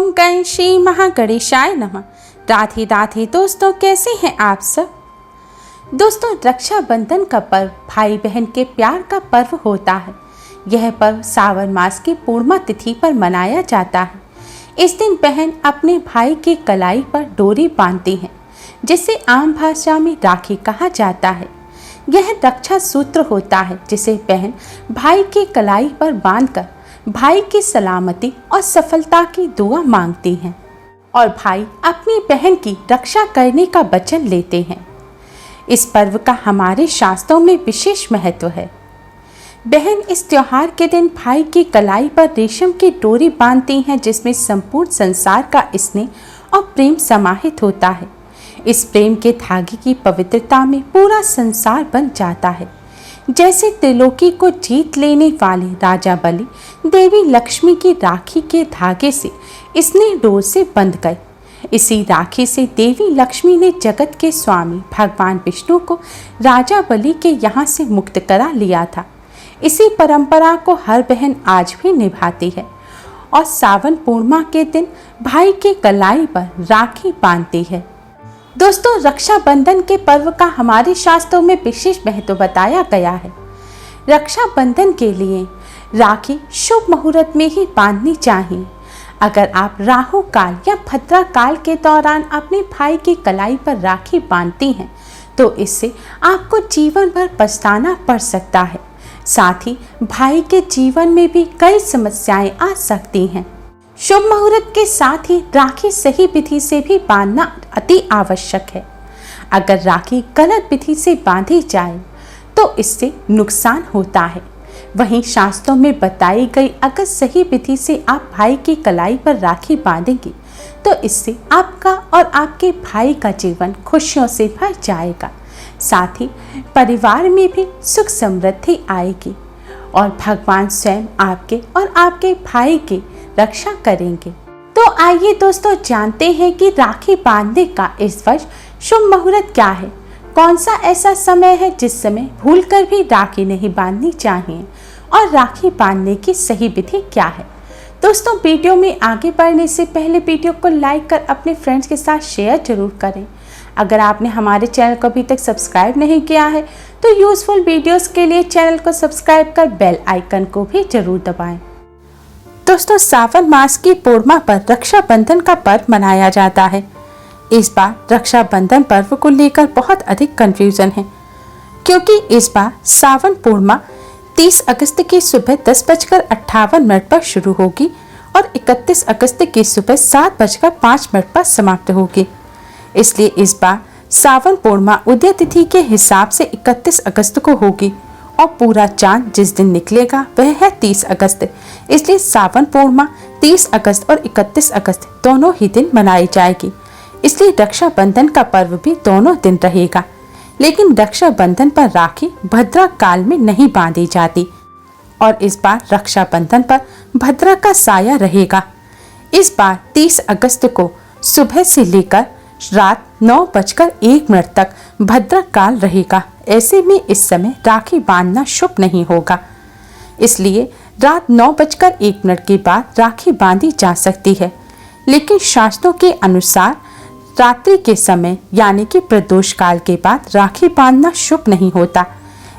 ओम गण श्री महागणेशाय नमः। राधे राधे दोस्तों, कैसे हैं आप सब। दोस्तों, रक्षाबंधन का पर्व भाई बहन के प्यार का पर्व होता है। यह पर्व सावन मास की पूर्णिमा तिथि पर मनाया जाता है। इस दिन बहन अपने भाई की कलाई पर डोरी बांधती है, जिसे आम भाषा में राखी कहा जाता है। यह रक्षा सूत्र होता है जिसे बहन भाई की कलाई पर बांधकर भाई की सलामती और सफलता की दुआ मांगती हैं और भाई अपनी बहन की रक्षा करने का वचन लेते हैं। इस पर्व का हमारे शास्त्रों में विशेष महत्व है। बहन इस त्योहार के दिन भाई की कलाई पर रेशम की डोरी बांधती हैं, जिसमें संपूर्ण संसार का स्नेह और प्रेम समाहित होता है। इस प्रेम के धागे की पवित्रता में पूरा संसार बन जाता है। जैसे त्रिलोकी को जीत लेने वाले राजा बलि देवी लक्ष्मी की राखी के धागे से स्नेह डोर से बंध गए। इसी राखी से देवी लक्ष्मी ने जगत के स्वामी भगवान विष्णु को राजा बलि के यहाँ से मुक्त करा लिया था। इसी परंपरा को हर बहन आज भी निभाती है और सावन पूर्णिमा के दिन भाई के कलाई पर राखी बांधती है। दोस्तों, रक्षाबंधन के पर्व का हमारे शास्त्रों में विशेष महत्व बताया गया है। रक्षाबंधन के लिए राखी शुभ मुहूर्त में ही बांधनी चाहिए। अगर आप राहु काल या भद्रा काल के दौरान अपने भाई की कलाई पर राखी बांधती हैं, तो इससे आपको जीवन भर पछताना पड़ सकता है। साथ ही भाई के जीवन में भी कई समस्याएं आ सकती हैं। शुभ मुहूर्त के साथ ही राखी सही विधि से भी बांधना अति आवश्यक है। अगर राखी गलत विधि से बांधी जाए तो इससे नुकसान होता है। वहीं शास्त्रों में बताई गई अगर सही विधि से आप भाई की कलाई पर राखी बांधेंगे तो इससे आपका और आपके भाई का जीवन खुशियों से भर जाएगा। साथ ही परिवार में भी सुख समृद्धि आएगी और भगवान स्वयं आपके और आपके भाई की रक्षा करेंगे। तो आइए दोस्तों, जानते हैं कि राखी बांधने का इस वर्ष शुभ मुहूर्त क्या है। कौन सा ऐसा समय है जिस समय भूलकर भी राखी नहीं बांधनी चाहिए और राखी बांधने की सही विधि क्या है। दोस्तों, वीडियो में आगे बढ़ने से पहले वीडियो को लाइक कर अपने फ्रेंड्स के साथ शेयर जरूर करें। अगर आपने हमारे चैनल को अभी तक सब्सक्राइब नहीं किया है तो यूजफुल वीडियोस के लिए चैनल को सब्सक्राइब कर बेल आइकन को भी जरूर दबाएं। दोस्तों, सावन मास की पूर्णिमा पर रक्षाबंधन का पर्व मनाया जाता है। इस बार रक्षाबंधन पर्व को लेकर बहुत अधिक कंफ्यूजन है, क्योंकि इस बार सावन पूर्णिमा 30 अगस्त की सुबह 10:58 पर शुरू होगी और 31 अगस्त की सुबह 7:05 पर समाप्त होगी। इसलिए इस बार सावन पूर्णिमा उदय तिथि के हिसाब से 31 अगस्त को होगी और पूरा चांद जिस दिन निकलेगा वह है 30 अगस्त। इसलिए सावन पूर्णिमा 30 अगस्त और 31 अगस्त दोनों ही दिन मनाई जाएगी। इसलिए रक्षाबंधन का पर्व भी दोनों दिन रहेगा। लेकिन रक्षाबंधन पर राखी भद्रा काल में नहीं बांधी जाती और इस बार रक्षाबंधन पर भद्रा का साया रहेगा। इस बार 30 अगस्त को सुबह से लेकर रात 9:01 तक भद्रा काल रहेगा। ऐसे में इस समय राखी बांधना शुभ नहीं होगा। इसलिए रात 9:01 के बाद राखी बांधी जा सकती है। लेकिन शास्त्रों के अनुसार रात्रि के समय यानी कि प्रदोष काल के बाद राखी बांधना शुभ नहीं होता।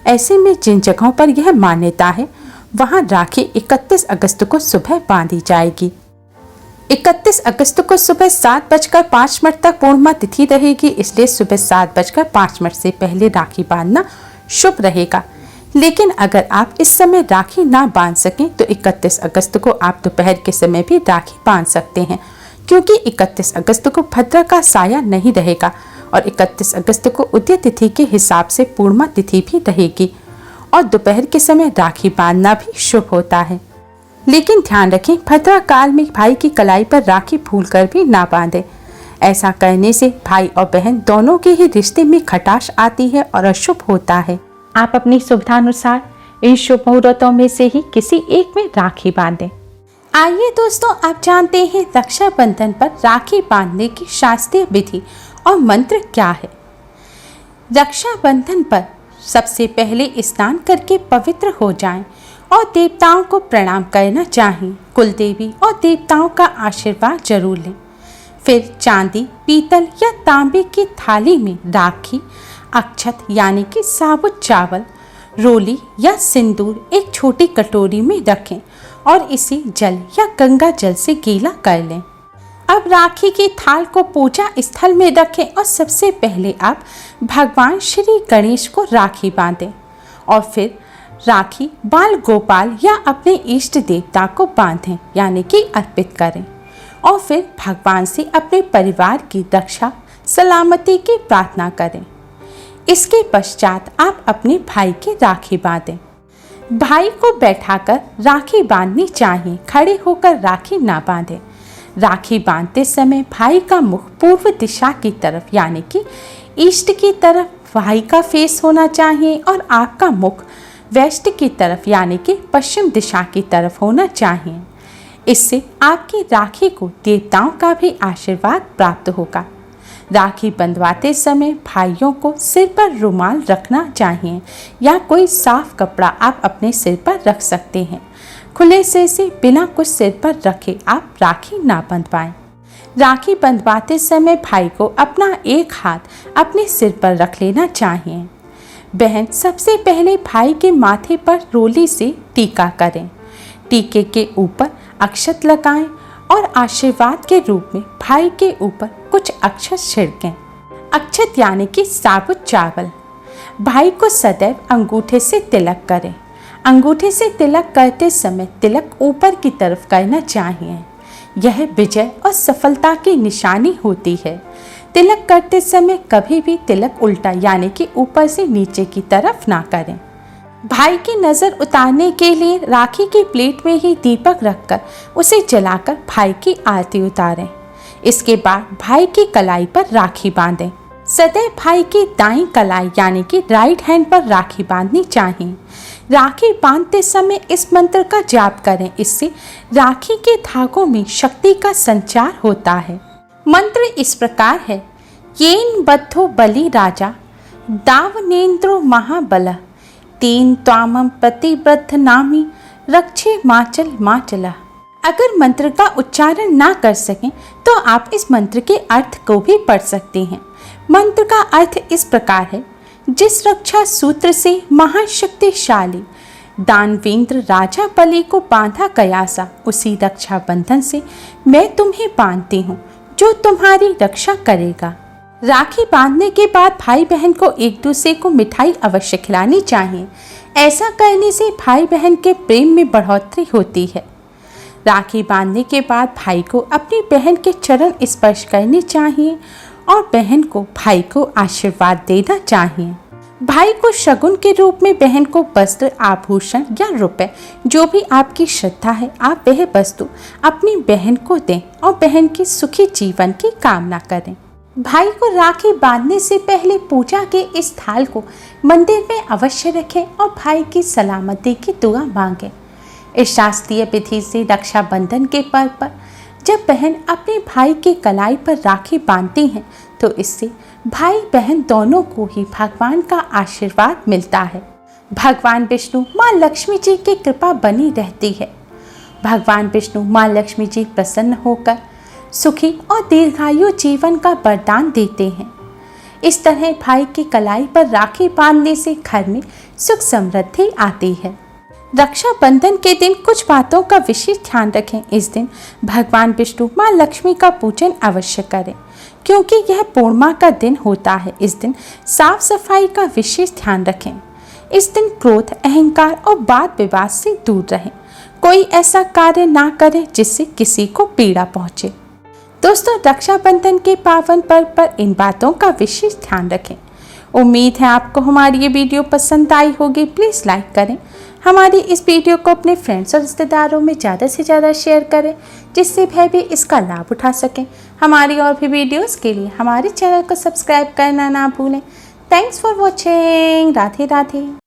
ऐसे में जिन जगहों पर यह मान्यता है वहां राखी 31 अगस्त को सुबह बांधी जाएगी। 31 अगस्त को सुबह 7:05 तक पूर्णिमा तिथि रहेगी। इसलिए सुबह 7:05 से पहले राखी बांधना शुभ रहेगा। लेकिन अगर आप इस समय राखी ना बांध सकें तो 31 अगस्त को आप दोपहर के समय भी राखी बांध सकते हैं, क्योंकि 31 अगस्त को भद्रा का साया नहीं रहेगा और 31 अगस्त को उदय तिथि के हिसाब से पूर्णिमा तिथि भी रहेगी और दोपहर के समय राखी बांधना भी शुभ होता है। लेकिन ध्यान रखें, भद्रा काल में भाई की कलाई पर राखी भूलकर भी ना बांधे। ऐसा करने से भाई और बहन दोनों के ही रिश्ते में खटास आती है और अशुभ होता है। आप अपनी सुविधानुसार इन शुभ मुहूर्तों में से ही किसी एक में राखी बांधें। आइए दोस्तों, आप जानते हैं रक्षाबंधन पर राखी बांधने की शास्त्रीय विधि और मंत्र क्या है। रक्षाबंधन पर सबसे पहले स्नान करके पवित्र हो जाएं और देवताओं को प्रणाम करना चाहिए। कुल देवी और देवताओं का आशीर्वाद जरूर लें। फिर चांदी, पीतल या तांबे की थाली में राखी, अक्षत यानी कि साबुत चावल, रोली या सिंदूर एक छोटी कटोरी में रखें और इसे जल या गंगा जल से गीला कर लें। अब राखी की थाल को पूजा स्थल में रखें और सबसे पहले आप भगवान श्री गणेश को राखी बांधें और फिर राखी बाल गोपाल या अपने इष्ट देवता को बांधें यानी कि अर्पित करें और फिर भगवान से अपने परिवार की रक्षा सलामती की प्रार्थना करें। इसके पश्चात आप अपने भाई की राखी बांधें। भाई को बैठाकर राखी बांधनी चाहिए, खड़े होकर राखी ना बांधें। राखी बांधते समय भाई का मुख पूर्व दिशा की तरफ यानी कि ईस्ट की तरफ भाई का फेस होना चाहिए और आपका मुख वेस्ट की तरफ यानी कि पश्चिम दिशा की तरफ होना चाहिए। इससे आपकी राखी को देवताओं का भी आशीर्वाद प्राप्त होगा। राखी बंधवाते समय भाइयों को सिर पर रुमाल रखना चाहिए या कोई साफ कपड़ा आप अपने सिर पर रख सकते हैं। खुले सिर से बिना कुछ सिर पर रखे आप राखी ना बंधवाएं। राखी बंधवाते समय भाई को अपना एक हाथ अपने सिर पर रख लेना चाहिए। बहन सबसे पहले भाई के माथे पर रोली से टीका करें। टीके के ऊपर अक्षत लगाएं और आशीर्वाद के रूप में भाई के ऊपर कुछ अक्षत छिड़कें। अक्षत यानी कि साबुत चावल। भाई को सदैव अंगूठे से तिलक करें। अंगूठे से तिलक करते समय तिलक ऊपर की तरफ करना चाहिए। यह विजय और सफलता की निशानी होती है। तिलक करते समय कभी भी तिलक उल्टा यानी कि ऊपर से नीचे की तरफ ना करें। भाई की नज़र उतारने के लिए राखी की प्लेट में ही दीपक रखकर उसे जलाकर भाई की आरती उतारें। इसके बाद भाई की कलाई पर राखी बांधें। सदैव भाई की दाईं कलाई यानी कि राइट हैंड पर राखी बांधनी चाहिए। राखी बांधते समय इस मंत्र का जाप करें। इससे राखी के धागों में शक्ति का संचार होता है। मंत्र इस प्रकार है। येन बद्धो बलि राजा दावनेन्द्रो महाबल तेन त्वामं प्रतिबद्ध नामी रक्षे माचल माचला। अगर मंत्र का उच्चारण ना कर सकें तो आप इस मंत्र के अर्थ को भी पढ़ सकते हैं। मंत्र का अर्थ इस प्रकार है। जिस रक्षा सूत्र से महाशक्तिशाली दानवेंद्र राजा बलि को बांधा गया उसी रक्षा बंधन से मैं तुम्हें बांधती हूँ जो तुम्हारी रक्षा करेगा। राखी बांधने के बाद भाई बहन को एक दूसरे को मिठाई अवश्य खिलानी चाहिए। ऐसा करने से भाई बहन के प्रेम में बढ़ोतरी होती है। राखी बांधने के बाद भाई को अपनी बहन के चरण स्पर्श करने चाहिए और बहन को भाई को आशीर्वाद देना चाहिए। भाई को शगुन के रूप में बहन को वस्त्र, आभूषण या रुपए जो भी आपकी श्रद्धा है आप वह वस्तु अपनी बहन को दें और बहन की सुखी जीवन की कामना करें। भाई को राखी बांधने से पहले पूजा के इस थाल को मंदिर में अवश्य रखें और भाई की सलामती की दुआ मांगें। इस शास्त्रीय विधि से रक्षाबंधन के पर्व पर जब बहन अपने भाई की कलाई पर राखी बांधती हैं तो इससे भाई बहन दोनों को ही भगवान का आशीर्वाद मिलता है। भगवान विष्णु माँ लक्ष्मी जी की कृपा बनी रहती है। भगवान विष्णु माँ लक्ष्मी जी प्रसन्न होकर सुखी और दीर्घायु जीवन का वरदान देते हैं। इस तरह भाई की कलाई पर राखी बांधने से घर में सुख समृद्धि आती है। रक्षाबंधन के दिन कुछ बातों का विशेष ध्यान रखें। इस दिन भगवान विष्णु माँ लक्ष्मी का पूजन अवश्य करें क्योंकि यह पूर्णिमा का दिन होता है। इस दिन साफ सफाई का विशेष ध्यान रखें। इस दिन क्रोध, अहंकार और वाद विवाद से दूर रहें। कोई ऐसा कार्य ना करें जिससे किसी को पीड़ा पहुंचे। दोस्तों, रक्षाबंधन के पावन पर्व पर इन बातों का विशेष ध्यान रखें। उम्मीद है आपको हमारी ये वीडियो पसंद आई होगी। प्लीज़ लाइक करें। हमारी इस वीडियो को अपने फ्रेंड्स और रिश्तेदारों में ज़्यादा से ज़्यादा शेयर करें जिससे वह भी इसका लाभ उठा सकें। हमारी और भी वीडियोस के लिए हमारे चैनल को सब्सक्राइब करना ना भूलें। Thanks for watching. Radhe Radhe.